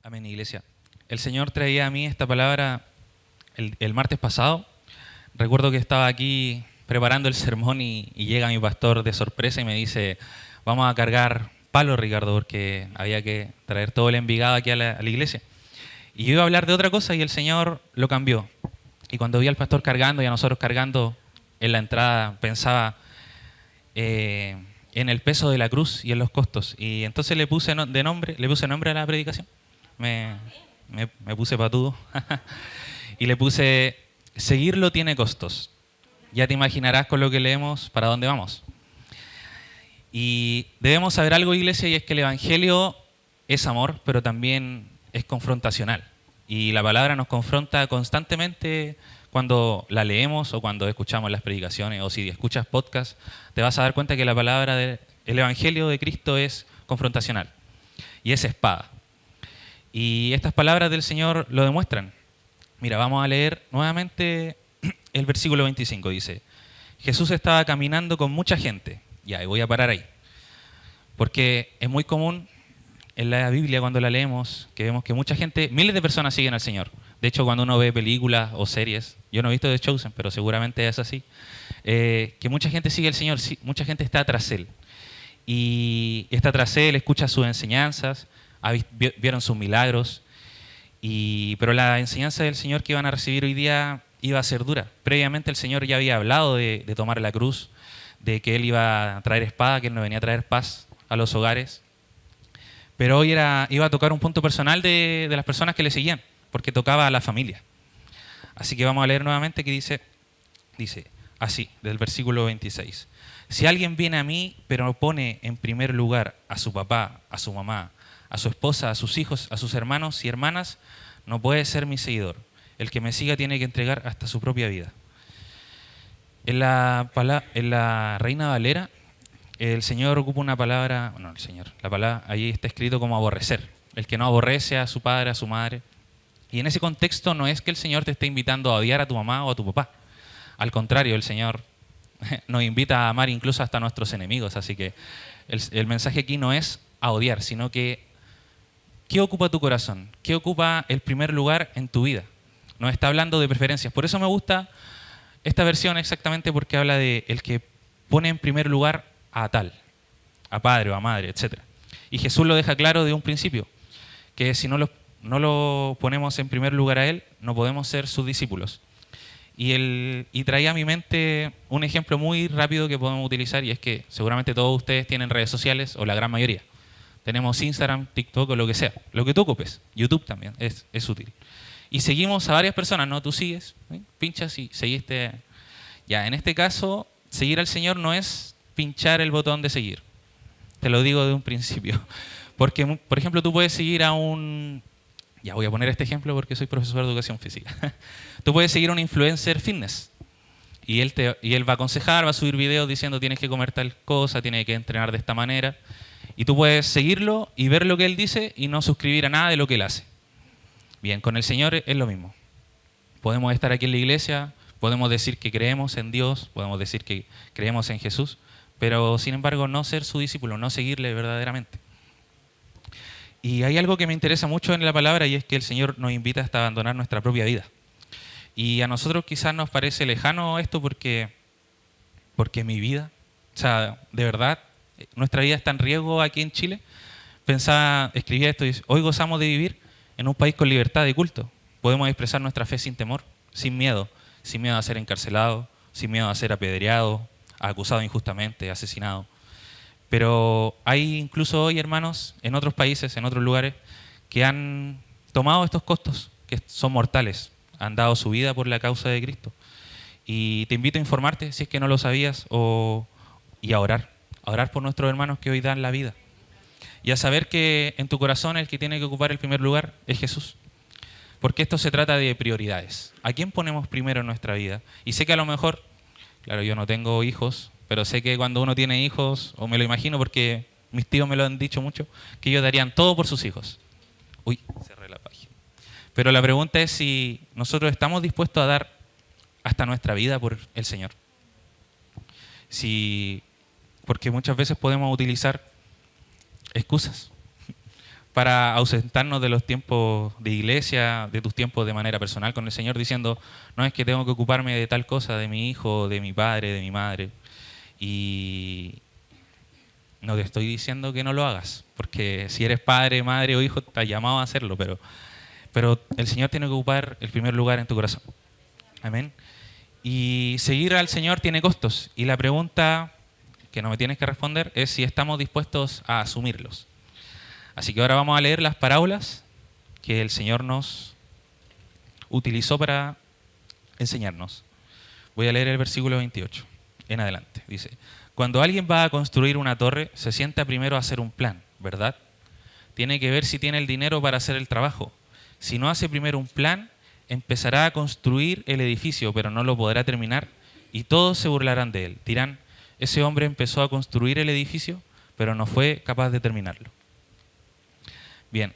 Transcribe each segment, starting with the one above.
Amén, iglesia. El Señor traía a mí esta palabra el martes pasado. Recuerdo que estaba aquí preparando el sermón y llega mi pastor de sorpresa y me dice, vamos a cargar palo, Ricardo, porque había que traer todo el Envigado aquí a la iglesia. Y yo iba a hablar de otra cosa y el Señor lo cambió. Y cuando vi al pastor cargando y a nosotros cargando en la entrada, pensaba en el peso de la cruz y en los costos. Y entonces le puse nombre a la predicación. Me puse patudo y le puse, seguirlo tiene costos. Ya te imaginarás con lo que leemos para dónde vamos. Y debemos saber algo, iglesia, y es que el Evangelio es amor, pero también es confrontacional. Y la palabra nos confronta constantemente cuando la leemos o cuando escuchamos las predicaciones, o si escuchas podcast, te vas a dar cuenta que la palabra del Evangelio de Cristo es confrontacional y es espada. Y estas palabras del Señor lo demuestran. Mira, vamos a leer nuevamente el versículo 25. Dice, Jesús estaba caminando con mucha gente. Ya, y voy a parar ahí. Porque es muy común en la Biblia cuando la leemos, que vemos que mucha gente, miles de personas siguen al Señor. De hecho, cuando uno ve películas o series, yo no he visto The Chosen, pero seguramente es así, que mucha gente sigue al Señor, mucha gente está tras Él. Y está tras Él, escucha sus enseñanzas, vieron sus milagros, pero la enseñanza del Señor que iban a recibir hoy día iba a ser dura. Previamente el Señor ya había hablado de tomar la cruz, de que Él iba a traer espada, que Él no venía a traer paz a los hogares. Pero hoy iba a tocar un punto personal de las personas que le seguían, porque tocaba a la familia. Así que vamos a leer nuevamente que dice así, del versículo 26. Si alguien viene a mí, pero no pone en primer lugar a su papá, a su mamá, a su esposa, a sus hijos, a sus hermanos y hermanas, no puede ser mi seguidor. El que me siga tiene que entregar hasta su propia vida. En la Reina Valera, el Señor ocupa una palabra, la palabra ahí está escrito como aborrecer. El que no aborrece a su padre, a su madre. Y en ese contexto no es que el Señor te esté invitando a odiar a tu mamá o a tu papá. Al contrario, el Señor nos invita a amar incluso hasta a nuestros enemigos. Así que el mensaje aquí no es a odiar, sino que ¿qué ocupa tu corazón? ¿Qué ocupa el primer lugar en tu vida? Nos está hablando de preferencias. Por eso me gusta esta versión exactamente porque habla de el que pone en primer lugar a tal, a padre o a madre, etc. Y Jesús lo deja claro de un principio, que si no lo ponemos en primer lugar a Él, no podemos ser sus discípulos. Y traía a mi mente un ejemplo muy rápido que podemos utilizar, y es que seguramente todos ustedes tienen redes sociales, o la gran mayoría. Tenemos Instagram, TikTok o lo que sea, lo que tú ocupes. YouTube también es útil. Y seguimos a varias personas, ¿no? Tú sigues, ¿sí? Pinchas y seguiste. Ya, en este caso, seguir al Señor no es pinchar el botón de seguir. Te lo digo de un principio. Porque, por ejemplo, tú puedes seguir a un... Ya voy a poner este ejemplo porque soy profesor de educación física. Tú puedes seguir a un influencer fitness. Y él va a aconsejar, va a subir videos diciendo tienes que comer tal cosa, tienes que entrenar de esta manera. Y tú puedes seguirlo y ver lo que él dice y no suscribir a nada de lo que él hace. Bien, con el Señor es lo mismo. Podemos estar aquí en la iglesia, podemos decir que creemos en Dios, podemos decir que creemos en Jesús, pero sin embargo no ser su discípulo, no seguirle verdaderamente. Y hay algo que me interesa mucho en la palabra y es que el Señor nos invita hasta abandonar nuestra propia vida. Y a nosotros quizás nos parece lejano esto porque mi vida, o sea, de verdad, nuestra vida está en riesgo aquí en Chile. Escribía esto y dice, hoy gozamos de vivir en un país con libertad de culto. Podemos expresar nuestra fe sin temor, sin miedo a ser encarcelado, sin miedo a ser apedreado, acusado injustamente, asesinado. Pero hay incluso hoy, hermanos, en otros países, en otros lugares, que han tomado estos costos, que son mortales, han dado su vida por la causa de Cristo. Y te invito a informarte, si es que no lo sabías, y a orar por nuestros hermanos que hoy dan la vida. Y a saber que en tu corazón el que tiene que ocupar el primer lugar es Jesús. Porque esto se trata de prioridades. ¿A quién ponemos primero en nuestra vida? Y sé que a lo mejor, claro, yo no tengo hijos, pero sé que cuando uno tiene hijos, o me lo imagino porque mis tíos me lo han dicho mucho, que ellos darían todo por sus hijos. Uy, cerré la página. Pero la pregunta es si nosotros estamos dispuestos a dar hasta nuestra vida por el Señor. Porque muchas veces podemos utilizar excusas para ausentarnos de los tiempos de iglesia, de tus tiempos de manera personal con el Señor, diciendo, no es que tengo que ocuparme de tal cosa, de mi hijo, de mi padre, de mi madre. Y no te estoy diciendo que no lo hagas, porque si eres padre, madre o hijo, estás llamado a hacerlo, pero el Señor tiene que ocupar el primer lugar en tu corazón. Amén. Y seguir al Señor tiene costos. Y la pregunta que no me tienes que responder es si estamos dispuestos a asumirlos. Así que ahora vamos a leer las parábolas que el Señor nos utilizó para enseñarnos. Voy a leer el versículo 28 en adelante. Dice, cuando alguien va a construir una torre, se sienta primero a hacer un plan, ¿verdad? Tiene que ver si tiene el dinero para hacer el trabajo. Si no hace primero un plan, empezará a construir el edificio, pero no lo podrá terminar y todos se burlarán de él. Dirán, ese hombre empezó a construir el edificio, pero no fue capaz de terminarlo. Bien,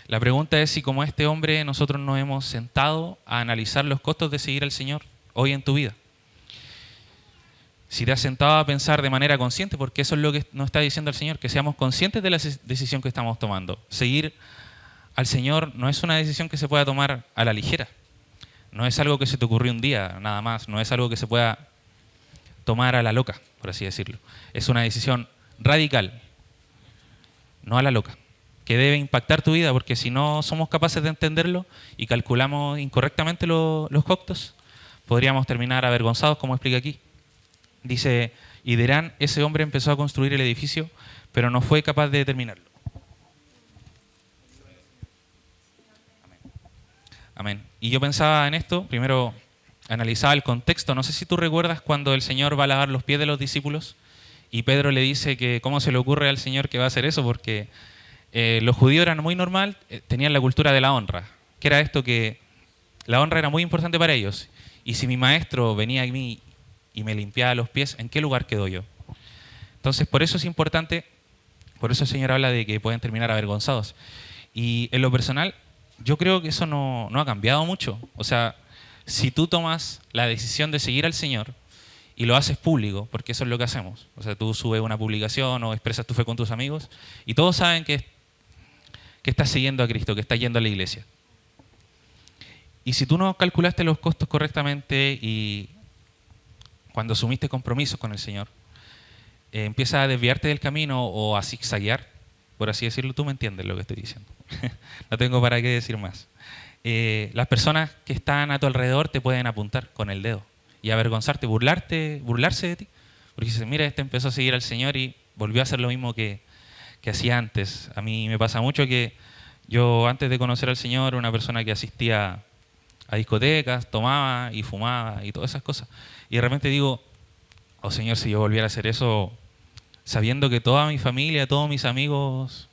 la pregunta es si como este hombre nosotros nos hemos sentado a analizar los costos de seguir al Señor hoy en tu vida. Si te has sentado a pensar de manera consciente, porque eso es lo que nos está diciendo el Señor, que seamos conscientes de la decisión que estamos tomando. Seguir al Señor no es una decisión que se pueda tomar a la ligera. No es algo que se te ocurrió un día, nada más. No es algo que se pueda tomar a la loca, por así decirlo. Es una decisión radical, no a la loca, que debe impactar tu vida, porque si no somos capaces de entenderlo y calculamos incorrectamente los costos, podríamos terminar avergonzados, como explica aquí. Dice, y dirán, ese hombre empezó a construir el edificio, pero no fue capaz de terminarlo. Amén. Y yo pensaba en esto, primero analizaba el contexto. No sé si tú recuerdas cuando el Señor va a lavar los pies de los discípulos y Pedro le dice que cómo se le ocurre al Señor que va a hacer eso, porque los judíos eran muy normal, tenían la cultura de la honra, que era esto, que la honra era muy importante para ellos. Y si mi maestro venía a mí y me limpiaba los pies, ¿en qué lugar quedo yo? Entonces, por eso es importante, por eso el Señor habla de que pueden terminar avergonzados. Y en lo personal, yo creo que eso no ha cambiado mucho. O sea, si tú tomas la decisión de seguir al Señor y lo haces público, porque eso es lo que hacemos. O sea, tú subes una publicación o expresas tu fe con tus amigos y todos saben que estás siguiendo a Cristo, que estás yendo a la iglesia. Y si tú no calculaste los costos correctamente y cuando asumiste compromisos con el Señor, empiezas a desviarte del camino o a zigzaguear, por así decirlo, tú me entiendes lo que estoy diciendo. No tengo para qué decir más. Las personas que están a tu alrededor te pueden apuntar con el dedo y avergonzarte, burlarse de ti. Porque dicen, mira, este empezó a seguir al Señor y volvió a hacer lo mismo que hacía antes. A mí me pasa mucho que yo antes de conocer al Señor era una persona que asistía a discotecas, tomaba y fumaba y todas esas cosas. Y de repente digo, oh Señor, si yo volviera a hacer eso, sabiendo que toda mi familia, todos mis amigos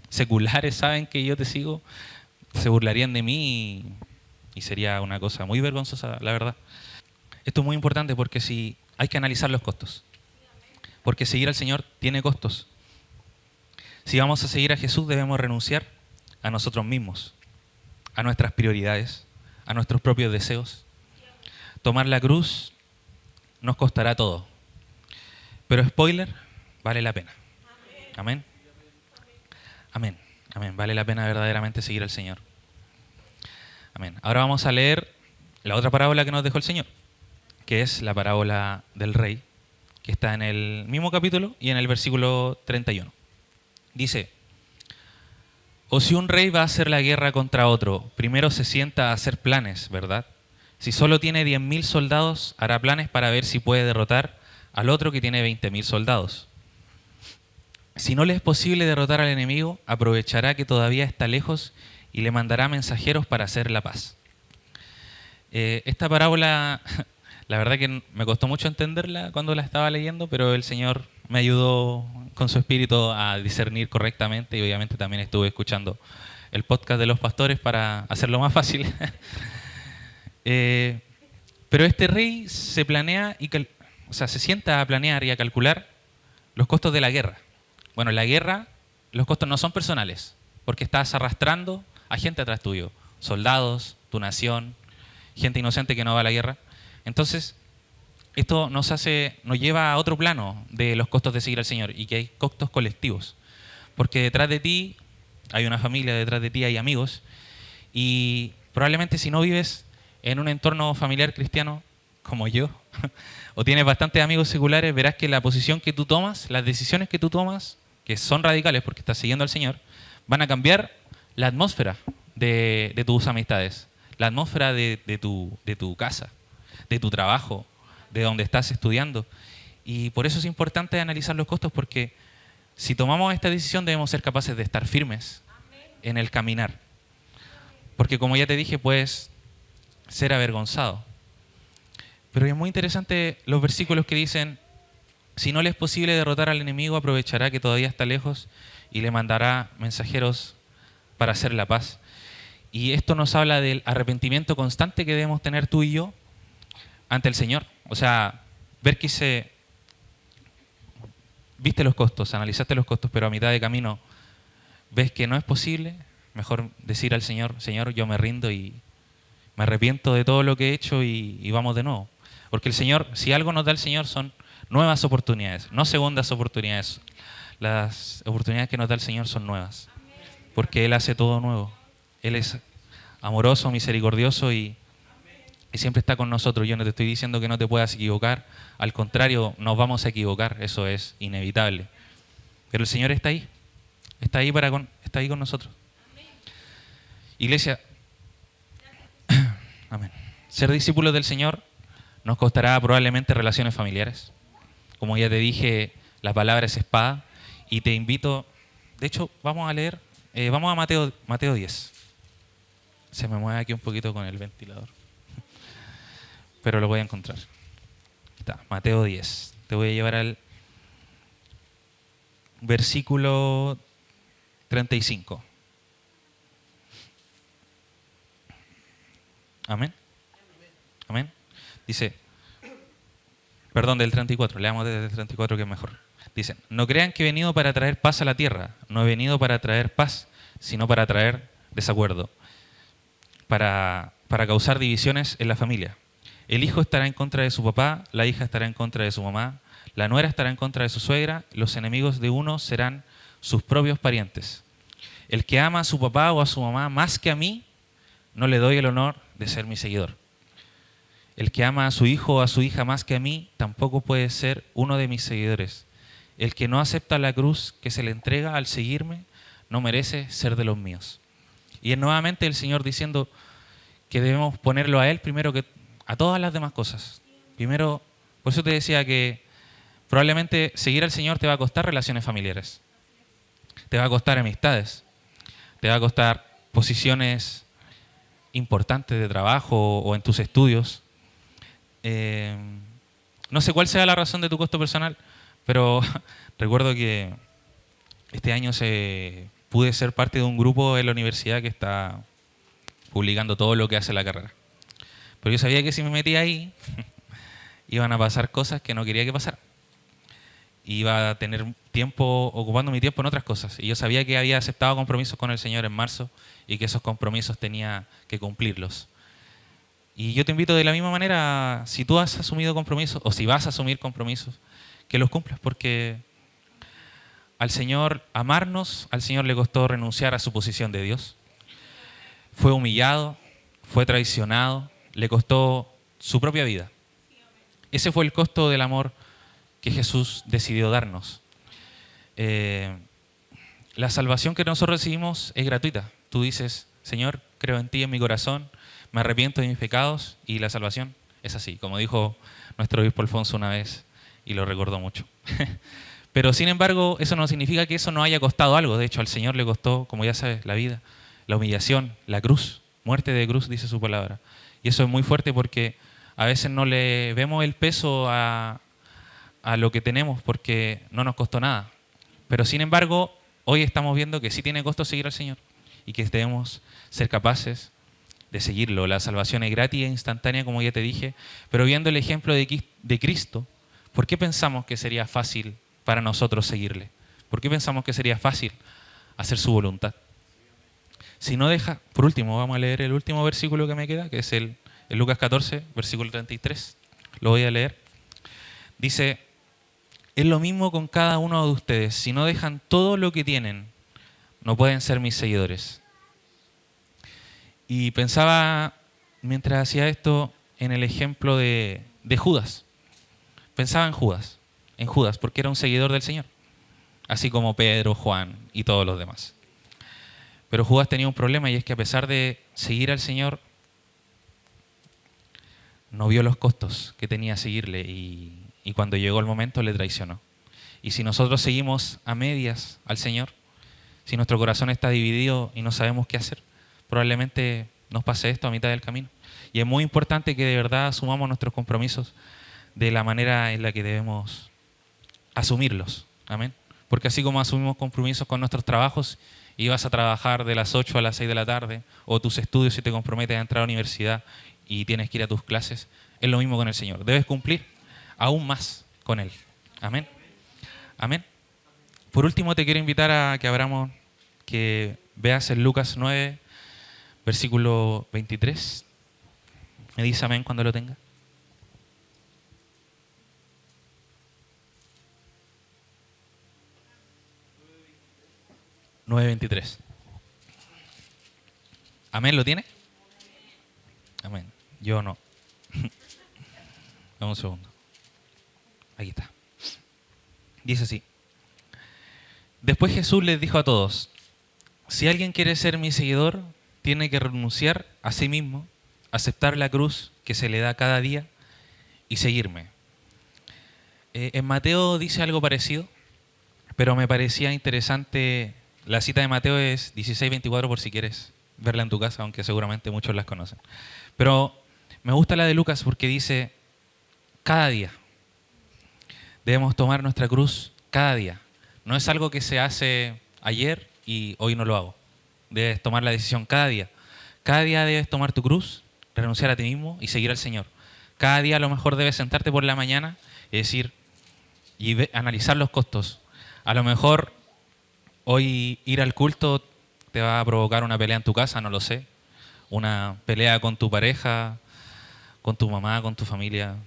seculares saben que yo te sigo, se burlarían de mí y sería una cosa muy vergonzosa, la verdad. Esto es muy importante porque si hay que analizar los costos. Porque seguir al Señor tiene costos. Si vamos a seguir a Jesús, debemos renunciar a nosotros mismos, a nuestras prioridades, a nuestros propios deseos. Tomar la cruz nos costará todo. Pero spoiler, vale la pena. Amén. Amén. Amén. Vale la pena verdaderamente seguir al Señor. Amén. Ahora vamos a leer la otra parábola que nos dejó el Señor, que es la parábola del rey, que está en el mismo capítulo y en el versículo 31. Dice, o si un rey va a hacer la guerra contra otro, primero se sienta a hacer planes, ¿verdad? Si solo tiene 10.000 soldados, hará planes para ver si puede derrotar al otro que tiene 20.000 soldados. Si no le es posible derrotar al enemigo, aprovechará que todavía está lejos y le mandará mensajeros para hacer la paz. Esta parábola, la verdad que me costó mucho entenderla cuando la estaba leyendo, pero el Señor me ayudó con su espíritu a discernir correctamente y obviamente también estuve escuchando el podcast de los pastores para hacerlo más fácil. Pero este rey se planea se sienta a planear y a calcular los costos de la guerra. Bueno, la guerra, los costos no son personales, porque estás arrastrando a gente atrás tuyo, soldados, tu nación, gente inocente que no va a la guerra. Entonces, esto nos lleva a otro plano de los costos de seguir al Señor y que hay costos colectivos. Porque detrás de ti hay una familia detrás de ti, hay amigos. Y probablemente si no vives en un entorno familiar cristiano como yo, o tienes bastantes amigos seculares, verás que la posición que tú tomas, las decisiones que tú tomas, que son radicales porque estás siguiendo al Señor, van a cambiar la atmósfera de tus amistades, la atmósfera de tu casa, de tu trabajo, de donde estás estudiando. Y por eso es importante analizar los costos, porque si tomamos esta decisión debemos ser capaces de estar firmes en el caminar. Porque como ya te dije, puedes ser avergonzado. Pero es muy interesante los versículos que dicen: si no le es posible derrotar al enemigo, aprovechará que todavía está lejos y le mandará mensajeros para hacer la paz. Y esto nos habla del arrepentimiento constante que debemos tener tú y yo ante el Señor. O sea, ver que viste los costos, analizaste los costos, pero a mitad de camino ves que no es posible, mejor decir al Señor: Señor, yo me rindo y me arrepiento de todo lo que he hecho y vamos de nuevo. Porque el Señor, si algo nos da el Señor, son nuevas oportunidades, no segundas oportunidades. Las oportunidades que nos da el Señor son nuevas, porque Él hace todo nuevo. Él es amoroso, misericordioso y siempre está con nosotros. Yo no te estoy diciendo que no te puedas equivocar, al contrario, nos vamos a equivocar, eso es inevitable. Pero el Señor está ahí, está ahí con nosotros. Iglesia, amén. Ser discípulos del Señor nos costará probablemente relaciones familiares. Como ya te dije, la palabra es espada. Y te invito, de hecho, vamos a leer, vamos a Mateo 10. Se me mueve aquí un poquito con el ventilador, pero lo voy a encontrar. Está, Mateo 10. Te voy a llevar al versículo 35. Amén. Amén. Dice, perdón, del 34, leamos desde el 34 que es mejor. Dice: no crean que he venido para traer paz a la tierra. No he venido para traer paz, sino para traer desacuerdo, para causar divisiones en la familia. El hijo estará en contra de su papá, la hija estará en contra de su mamá, la nuera estará en contra de su suegra, los enemigos de uno serán sus propios parientes. El que ama a su papá o a su mamá más que a mí, no le doy el honor de ser mi seguidor. El que ama a su hijo o a su hija más que a mí, tampoco puede ser uno de mis seguidores. El que no acepta la cruz que se le entrega al seguirme, no merece ser de los míos. Y es nuevamente el Señor diciendo que debemos ponerlo a Él primero que a todas las demás cosas. Primero, por eso te decía que probablemente seguir al Señor te va a costar relaciones familiares, te va a costar amistades, te va a costar posiciones importantes de trabajo o en tus estudios. No sé cuál sea la razón de tu costo personal, pero recuerdo que este año pude ser parte de un grupo en la universidad que está publicando todo lo que hace la carrera. Pero yo sabía que si me metía ahí, iban a pasar cosas que no quería que pasaran. Iba a tener tiempo ocupando mi tiempo en otras cosas. Y yo sabía que había aceptado compromisos con el Señor en marzo y que esos compromisos tenía que cumplirlos. Y yo te invito de la misma manera, si tú has asumido compromisos o si vas a asumir compromisos, que los cumplas, porque al Señor amarnos, al Señor le costó renunciar a su posición de Dios. Fue humillado, fue traicionado, le costó su propia vida. Ese fue el costo del amor que Jesús decidió darnos. La salvación que nosotros recibimos es gratuita. Tú dices: Señor, creo en ti en mi corazón, me arrepiento de mis pecados, y la salvación es así, como dijo nuestro obispo Alfonso una vez, y lo recordó mucho. Pero sin embargo, eso no significa que eso no haya costado algo. De hecho, al Señor le costó, como ya sabes, la vida, la humillación, la cruz, muerte de cruz, dice su palabra. Y eso es muy fuerte porque a veces no le vemos el peso a lo que tenemos porque no nos costó nada. Pero sin embargo, hoy estamos viendo que sí tiene costo seguir al Señor y que debemos ser capaces de seguirlo. La salvación es gratis e instantánea, como ya te dije, pero viendo el ejemplo de Cristo, ¿por qué pensamos que sería fácil para nosotros seguirle? ¿Por qué pensamos que sería fácil hacer su voluntad? Si no deja, por último, vamos a leer el último versículo que me queda, que es el Lucas 14, versículo 33. Lo voy a leer. Dice: es lo mismo con cada uno de ustedes. Si no dejan todo lo que tienen, no pueden ser mis seguidores. Y pensaba, mientras hacía esto, en el ejemplo de Judas. Pensaba en Judas, porque era un seguidor del Señor, así como Pedro, Juan y todos los demás. Pero Judas tenía un problema, y es que a pesar de seguir al Señor, no vio los costos que tenía seguirle, y cuando llegó el momento le traicionó. Y si nosotros seguimos a medias al Señor, si nuestro corazón está dividido y no sabemos qué hacer, probablemente nos pase esto a mitad del camino. Y es muy importante que de verdad asumamos nuestros compromisos de la manera en la que debemos asumirlos. Amén. Porque así como asumimos compromisos con nuestros trabajos y vas a trabajar de las 8 a las 6 de la tarde, o tus estudios si te comprometes a entrar a la universidad y tienes que ir a tus clases, es lo mismo con el Señor. Debes cumplir aún más con Él. Amén. Amén. Por último, te quiero invitar a que abramos, que veas en Lucas 9, versículo 23. Me dice amén cuando lo tenga. 9:23. Amén, ¿lo tiene? Amén. Yo no. Dame un segundo. Aquí está. Dice así. Después Jesús les dijo a todos: si alguien quiere ser mi seguidor, tiene que renunciar a sí mismo, aceptar la cruz que se le da cada día y seguirme. En Mateo dice algo parecido, pero me parecía interesante. La cita de Mateo es 16:24, por si quieres verla en tu casa, aunque seguramente muchos las conocen. Pero me gusta la de Lucas porque dice: cada día. Debemos tomar nuestra cruz cada día. No es algo que se hace ayer y hoy no lo hago. Debes tomar la decisión cada día. Cada día debes tomar tu cruz, renunciar a ti mismo y seguir al Señor. Cada día a lo mejor debes sentarte por la mañana y decir y analizar los costos. A lo mejor hoy ir al culto te va a provocar una pelea en tu casa, no lo sé. Una pelea con tu pareja, con tu mamá, con tu familia.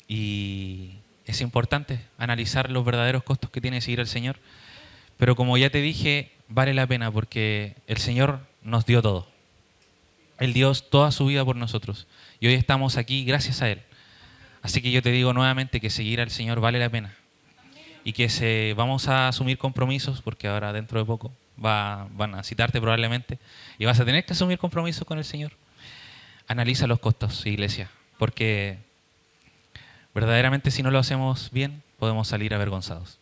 Y es importante analizar los verdaderos costos que tiene seguir al Señor. Pero como ya te dije, vale la pena porque el Señor nos dio todo. Él dio toda su vida por nosotros. Y hoy estamos aquí gracias a Él. Así que yo te digo nuevamente que seguir al Señor vale la pena. Y que vamos a asumir compromisos, porque ahora dentro de poco van a citarte probablemente, y vas a tener que asumir compromisos con el Señor. Analiza los costos, iglesia, porque verdaderamente si no lo hacemos bien, podemos salir avergonzados.